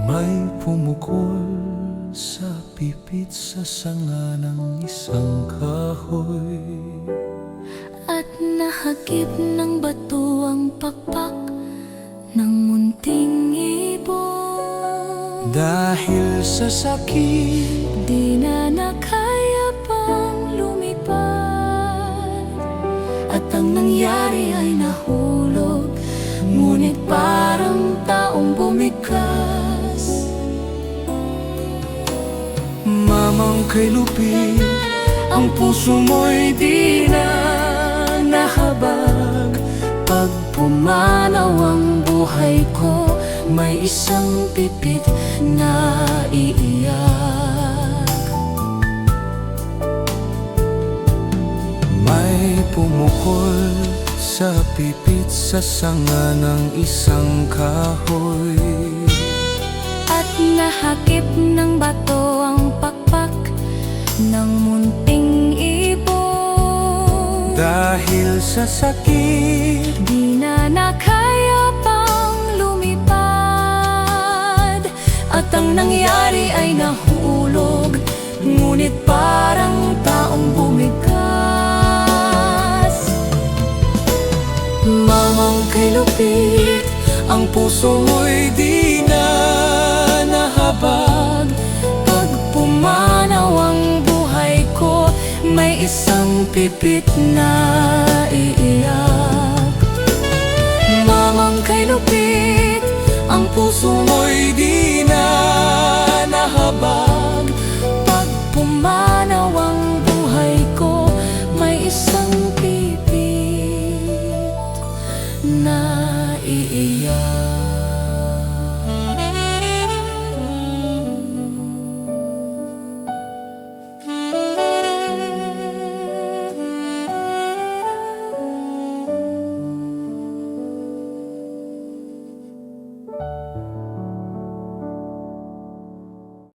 May pumukol sa pipit sa sanga ng isang kahoy, at nahagip ng bato ang pakpak ng munting ibon. dahil sa sakit Di na nakaya pang lumipad, at ang nangyari ay nahulog, ngunit parang taong bumigkas. Mamang kay Lupit, Ang puso mo'y di na nahabag. Pag pumanaw ang buhay ko, may isang pipit na iiyak. may pumukol sa pipit sa sanga ng isang kahoy, At nahakip ng bato ang pakpak ng munting ibon. dahil sa sakit Di na nakaya pang lumipad, at ang nangyari ay nahulog, ngunit parang taong bumigkas. Mamang kay Lupit, ang puso mo'y di na nahabag. Pag pumanaw ang buhay ko, may isang pipit na iiyak. Mamang kay Lupit, Ang puso mo'y di